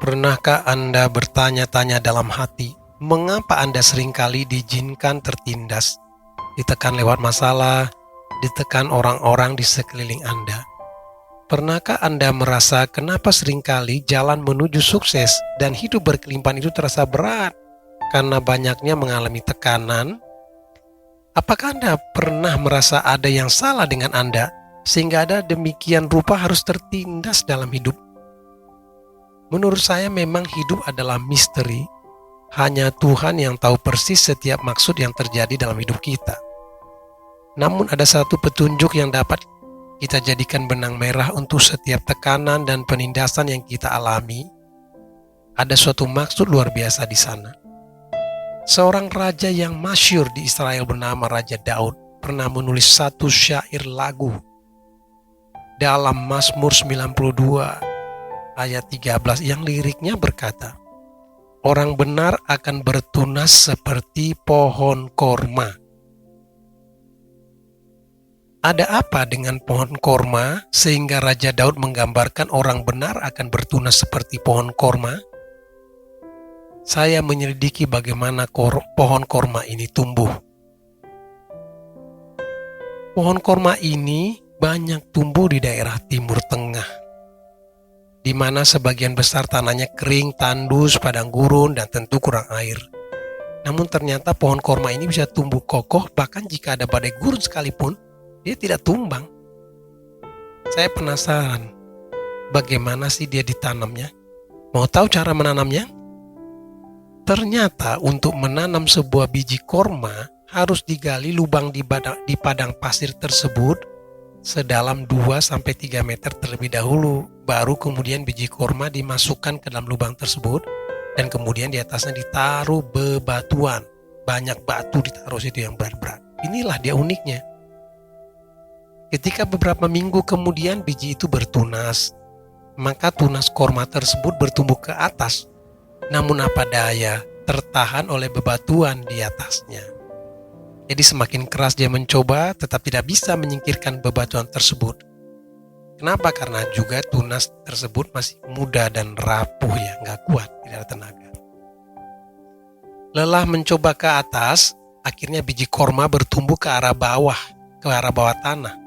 Pernahkah Anda bertanya-tanya dalam hati, mengapa Anda seringkali diizinkan tertindas, ditekan lewat masalah, ditekan orang-orang di sekeliling Anda? Pernahkah Anda merasa kenapa seringkali jalan menuju sukses dan hidup berkelimpahan itu terasa berat karena banyaknya mengalami tekanan? Apakah Anda pernah merasa ada yang salah dengan Anda sehingga Anda demikian rupa harus tertindas dalam hidup? Menurut saya memang hidup adalah misteri. Hanya Tuhan yang tahu persis setiap maksud yang terjadi dalam hidup kita. Namun ada satu petunjuk yang dapat kita jadikan benang merah untuk setiap tekanan dan penindasan yang kita alami. Ada suatu maksud luar biasa di sana. Seorang raja yang masyhur di Israel bernama Raja Daud pernah menulis satu syair lagu dalam Mazmur 92 ayat 13 yang liriknya berkata, "Orang benar akan bertunas seperti pohon korma." Ada apa dengan pohon korma sehingga Raja Daud menggambarkan orang benar akan bertunas seperti pohon korma? Saya menyelidiki bagaimana pohon korma ini tumbuh. Pohon korma ini banyak tumbuh di daerah Timur Tengah, di mana sebagian besar tanahnya kering, tandus, padang gurun, dan tentu kurang air. Namun ternyata pohon korma ini bisa tumbuh kokoh, bahkan jika ada badai gurun sekalipun, dia tidak tumbang. Saya penasaran, bagaimana sih dia ditanamnya? Mau tahu cara menanamnya? Ternyata untuk menanam sebuah biji korma, harus digali lubang di padang pasir tersebut sedalam 2-3 meter terlebih dahulu, baru kemudian biji korma dimasukkan ke dalam lubang tersebut, dan kemudian di atasnya ditaruh bebatuan, banyak batu ditaruh situ yang berat-berat. Inilah dia uniknya. Ketika beberapa minggu kemudian biji itu bertunas, maka tunas korma tersebut bertumbuh ke atas, namun apa daya, tertahan oleh bebatuan di atasnya. Jadi semakin keras dia mencoba, tetap tidak bisa menyingkirkan bebatuan tersebut. Kenapa? Karena juga tunas tersebut masih muda dan rapuh ya, nggak kuat, tidak ada tenaga. Lelah mencoba ke atas, akhirnya biji korma bertumbuh ke arah bawah tanah.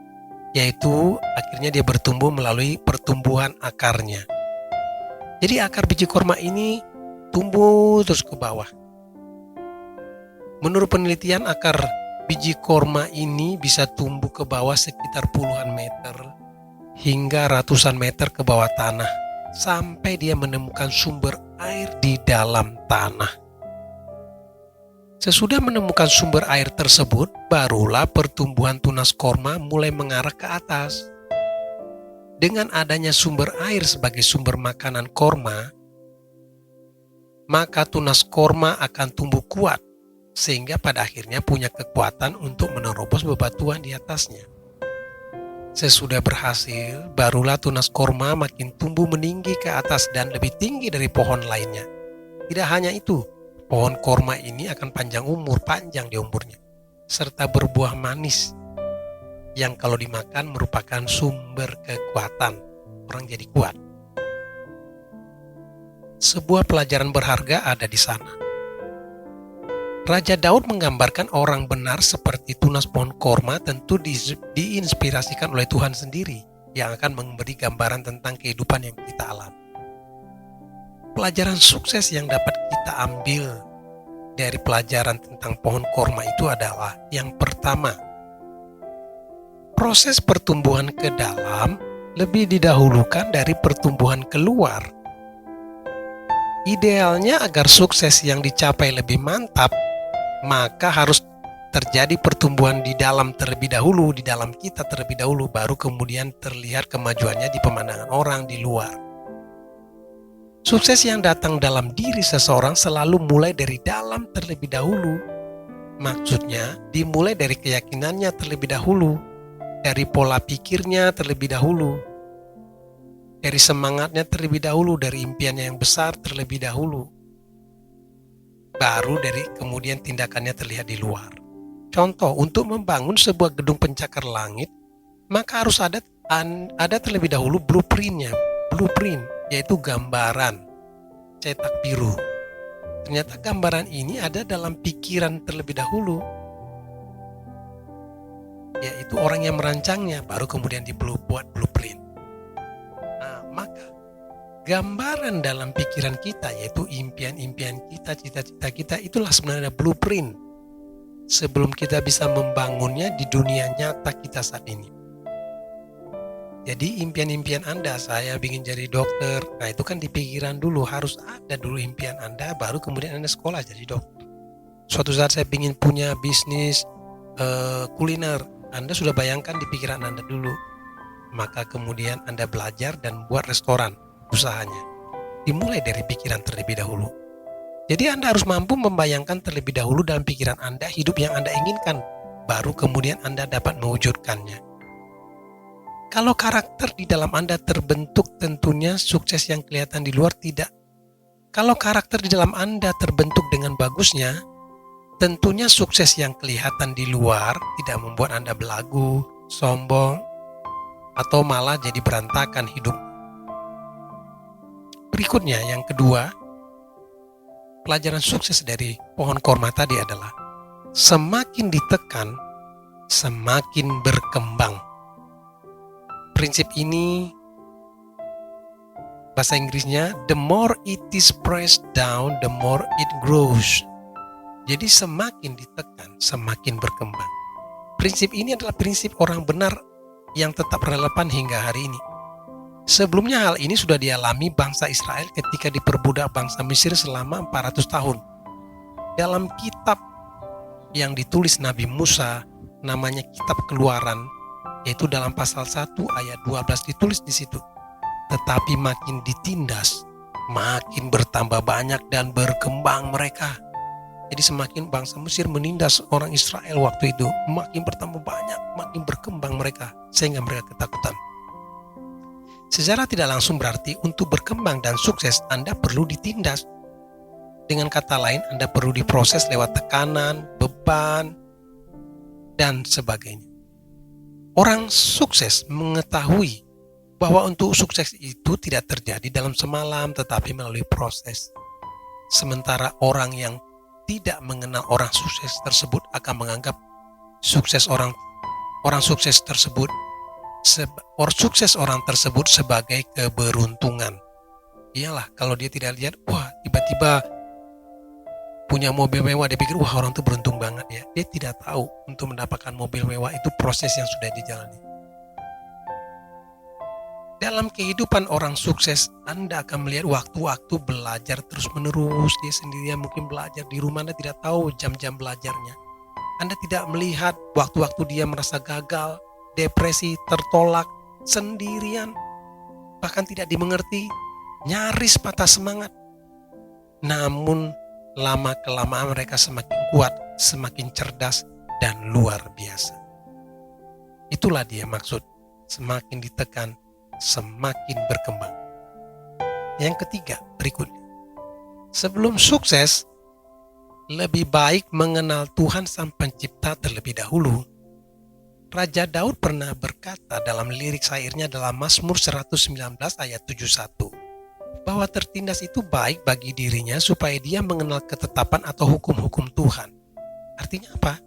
Yaitu akhirnya dia bertumbuh melalui pertumbuhan akarnya. Jadi akar biji korma ini tumbuh terus ke bawah. Menurut penelitian, akar biji korma ini bisa tumbuh ke bawah sekitar puluhan meter hingga ratusan meter ke bawah tanah sampai dia menemukan sumber air di dalam tanah. Sesudah menemukan sumber air tersebut, barulah pertumbuhan tunas korma mulai mengarah ke atas. Dengan adanya sumber air sebagai sumber makanan korma, maka tunas korma akan tumbuh kuat, sehingga pada akhirnya punya kekuatan untuk menerobos bebatuan di atasnya. Sesudah berhasil, barulah tunas korma makin tumbuh meninggi ke atas dan lebih tinggi dari pohon lainnya. Tidak hanya itu, pohon korma ini akan panjang di umurnya, serta berbuah manis, yang kalau dimakan merupakan sumber kekuatan, orang jadi kuat. Sebuah pelajaran berharga ada di sana. Raja Daud menggambarkan orang benar seperti tunas pohon korma tentu diinspirasikan oleh Tuhan sendiri yang akan memberi gambaran tentang kehidupan yang kita alami. Pelajaran sukses yang dapat kita ambil dari pelajaran tentang pohon korma itu adalah yang pertama, proses pertumbuhan ke dalam lebih didahulukan dari pertumbuhan keluar. Idealnya agar sukses yang dicapai lebih mantap, maka harus terjadi pertumbuhan di dalam terlebih dahulu, di dalam kita terlebih dahulu, baru kemudian terlihat kemajuannya di pemandangan orang di luar. Sukses yang datang dalam diri seseorang selalu mulai dari dalam terlebih dahulu. Maksudnya, dimulai dari keyakinannya terlebih dahulu, dari pola pikirnya terlebih dahulu, dari semangatnya terlebih dahulu, dari impiannya yang besar terlebih dahulu. Baru dari kemudian tindakannya terlihat di luar. Contoh, untuk membangun sebuah gedung pencakar langit, maka harus ada terlebih dahulu blueprint, yaitu gambaran cetak biru. Ternyata gambaran ini ada dalam pikiran terlebih dahulu, yaitu orang yang merancangnya, baru kemudian dibuat blueprint. Nah, maka gambaran dalam pikiran kita, yaitu impian-impian kita, cita-cita kita, itulah sebenarnya blueprint sebelum kita bisa membangunnya di dunia nyata kita saat ini. Jadi impian-impian Anda, saya ingin jadi dokter, nah itu kan di pikiran dulu, harus ada dulu impian Anda, baru kemudian Anda sekolah jadi dokter. Suatu saat saya ingin punya bisnis kuliner, Anda sudah bayangkan di pikiran Anda dulu, maka kemudian Anda belajar dan buat restoran, usahanya. Dimulai dari pikiran terlebih dahulu. Jadi Anda harus mampu membayangkan terlebih dahulu dalam pikiran Anda hidup yang Anda inginkan, baru kemudian Anda dapat mewujudkannya. Kalau karakter di dalam Anda terbentuk, tentunya sukses yang kelihatan di luar tidak. Kalau karakter di dalam Anda terbentuk dengan bagusnya, tentunya sukses yang kelihatan di luar tidak membuat Anda belagu, sombong, atau malah jadi berantakan hidup. Berikutnya, yang kedua, pelajaran sukses dari pohon korma tadi adalah semakin ditekan, semakin berkembang. Prinsip ini bahasa Inggrisnya, the more it is pressed down, the more it grows. Jadi semakin ditekan, semakin berkembang. Prinsip ini adalah prinsip orang benar yang tetap relevan hingga hari ini. Sebelumnya hal ini sudah dialami bangsa Israel ketika diperbudak bangsa Mesir selama 400 tahun. Dalam kitab yang ditulis Nabi Musa, namanya Kitab Keluaran, yaitu dalam pasal 1 ayat 12 ditulis di situ. Tetapi makin ditindas, makin bertambah banyak dan berkembang mereka. Jadi semakin bangsa Mesir menindas orang Israel waktu itu, makin bertambah banyak, makin berkembang mereka, sehingga mereka ketakutan. Secara tidak langsung berarti untuk berkembang dan sukses Anda perlu ditindas. Dengan kata lain, Anda perlu diproses lewat tekanan, beban, dan sebagainya. Orang sukses mengetahui bahwa untuk sukses itu tidak terjadi dalam semalam, tetapi melalui proses. Sementara orang yang tidak mengenal orang sukses tersebut akan menganggap sukses orang sukses tersebut sebagai keberuntungan. Iyalah, kalau dia tidak lihat, wah tiba-tiba punya mobil mewah, dia pikir wah orang itu beruntung banget ya. Dia tidak tahu untuk mendapatkan mobil mewah itu proses yang sudah dijalani. Dalam kehidupan orang sukses, Anda akan melihat waktu-waktu belajar terus menerus. Dia sendirian mungkin belajar di rumah, Anda tidak tahu jam-jam belajarnya. Anda tidak melihat waktu-waktu dia merasa gagal, depresi, tertolak, sendirian, bahkan tidak dimengerti, nyaris patah semangat. Namun lama-kelamaan mereka semakin kuat, semakin cerdas, dan luar biasa. Itulah dia maksud, semakin ditekan, semakin berkembang. Yang ketiga, berikutnya. Sebelum sukses, lebih baik mengenal Tuhan Sang Pencipta terlebih dahulu. Raja Daud pernah berkata dalam lirik syairnya dalam Mazmur 119 ayat 71, bahwa tertindas itu baik bagi dirinya supaya dia mengenal ketetapan atau hukum-hukum Tuhan. Artinya apa?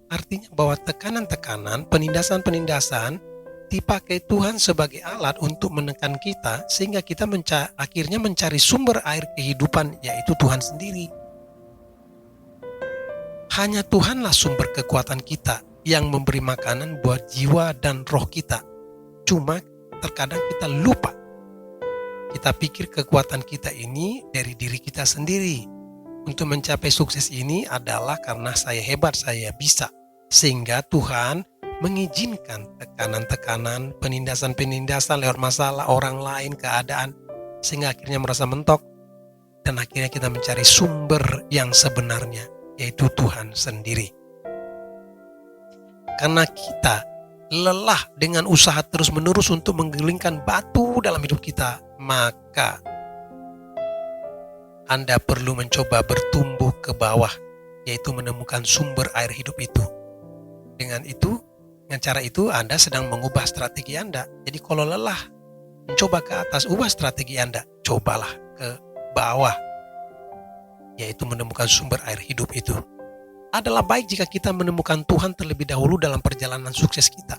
Artinya bahwa tekanan-tekanan, penindasan-penindasan dipakai Tuhan sebagai alat untuk menekan kita, sehingga kita akhirnya mencari sumber air kehidupan, yaitu Tuhan sendiri. Hanya Tuhanlah sumber kekuatan kita yang memberi makanan buat jiwa dan roh kita. Cuma terkadang kita lupa. Kita pikir kekuatan kita ini dari diri kita sendiri. Untuk mencapai sukses ini adalah karena saya hebat, saya bisa. Sehingga Tuhan mengizinkan tekanan-tekanan, penindasan-penindasan lewat masalah orang lain, keadaan. Sehingga akhirnya merasa mentok. Dan akhirnya kita mencari sumber yang sebenarnya, yaitu Tuhan sendiri. Karena kita lelah dengan usaha terus-menerus untuk menggelingkan batu dalam hidup kita, maka Anda perlu mencoba bertumbuh ke bawah, yaitu menemukan sumber air hidup itu. Dengan cara itu Anda sedang mengubah strategi Anda. Jadi kalau lelah, mencoba ke atas, ubah strategi Anda. Cobalah ke bawah, yaitu menemukan sumber air hidup itu. Adalah baik jika kita menemukan Tuhan terlebih dahulu dalam perjalanan sukses kita.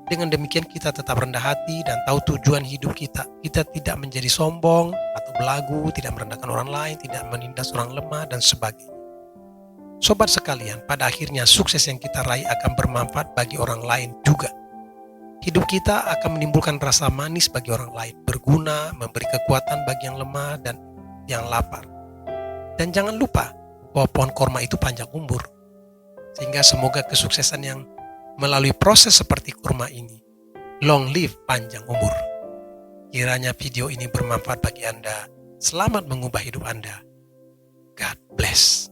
Dengan demikian kita tetap rendah hati dan tahu tujuan hidup kita. Kita tidak menjadi sombong atau belagu, tidak merendahkan orang lain, tidak menindas orang lemah, dan sebagainya. Sobat sekalian, pada akhirnya sukses yang kita raih akan bermanfaat bagi orang lain juga. Hidup kita akan menimbulkan rasa manis bagi orang lain, berguna, memberi kekuatan bagi yang lemah dan yang lapar. Dan jangan lupa bahwa pohon korma itu panjang umur. Sehingga semoga kesuksesan yang melalui proses seperti kurma ini, long live, panjang umur. Kiranya video ini bermanfaat bagi Anda. Selamat mengubah hidup Anda. God bless.